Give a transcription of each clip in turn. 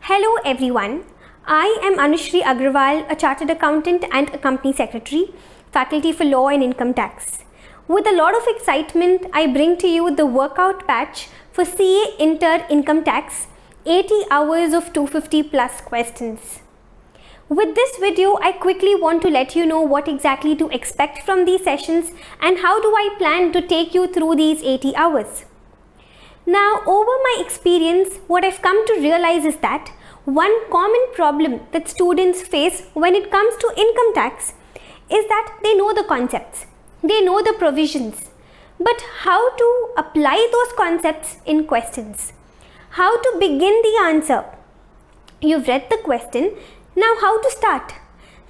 Hello everyone, I am Anushree a chartered accountant and a company secretary, faculty for law and income tax. With a lot of excitement, I bring to you the workout batch for CA Inter Income Tax, 80 hours of 250 plus questions. With this video, I quickly want to let you know what exactly to expect from these sessions and how do I plan to take you through these 80 hours. Now, over my experience, what I've come to realize is that one common problem that students face when it comes to income tax is that they know the concepts, they know the provisions, but how to apply those concepts in questions, how to begin the answer. You've read the question, now how to start?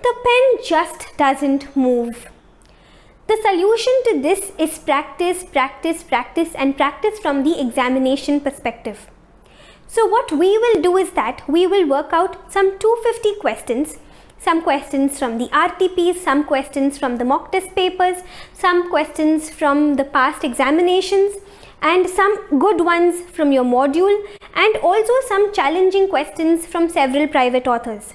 The pen just doesn't move. The solution to this is practice, practice, practice and practice from the examination perspective. So what we will do is that we will work out some 250 questions, some questions from the RTPs, some questions from the mock test papers, some questions from the past examinations and some good ones from your module and also some challenging questions from several private authors.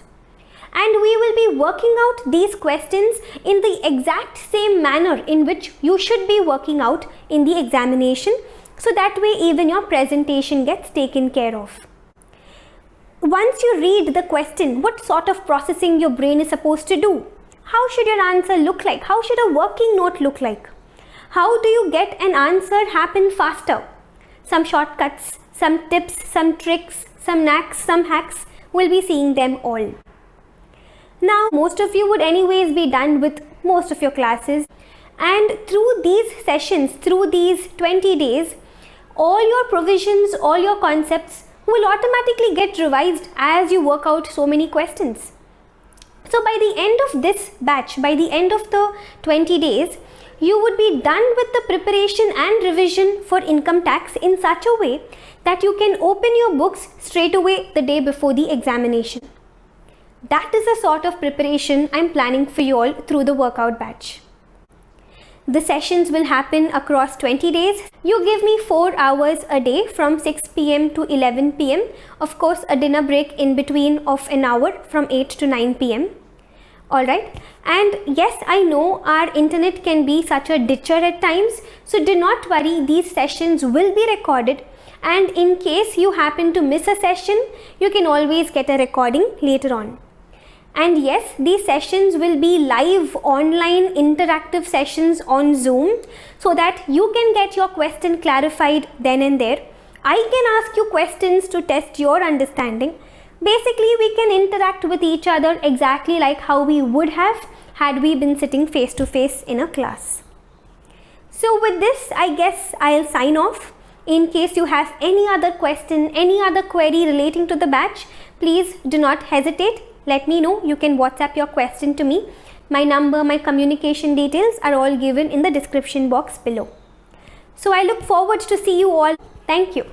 And we will be working out these questions in the exact same manner in which you should be working out in the examination, so that way even your presentation gets taken care of. Once you read the question, what sort of processing your brain is supposed to do? How should your answer look like? How should a working note look like? How do you get an answer happen faster? Some shortcuts, some tips, some tricks, some knacks, some hacks, we'll be seeing them all. Now, most of you would anyways be done with most of your classes, and through these sessions, through these 20 days, all your provisions, all your concepts will automatically get revised as you work out so many questions. So by the end of this batch, by the end of the 20 days, you would be done with the preparation and revision for income tax in such a way that you can open your books straight away the day before the examination. That is the sort of preparation I'm planning for you all through the workout batch. The sessions will happen across 20 days. You give me 4 hours a day from 6 p.m. to 11 p.m. Of course, a dinner break in between of an hour from 8 to 9 p.m. Alright, and yes, I know our internet can be such a ditcher at times, so do not worry, these sessions will be recorded. And in case you happen to miss a session, you can always get a recording later on. And yes, these sessions will be live online interactive sessions on Zoom so that you can get your question clarified then and there. I can ask you questions to test your understanding. Basically, we can interact with each other exactly like how we would have had we been sitting face to face in a class. So with this, I guess I'll sign off. In case you have any other question, any other query relating to the batch, please do not hesitate. Let me know. You can WhatsApp your question to me. My number, my communication details are all given in the description box below. So I look forward to see you all. Thank you.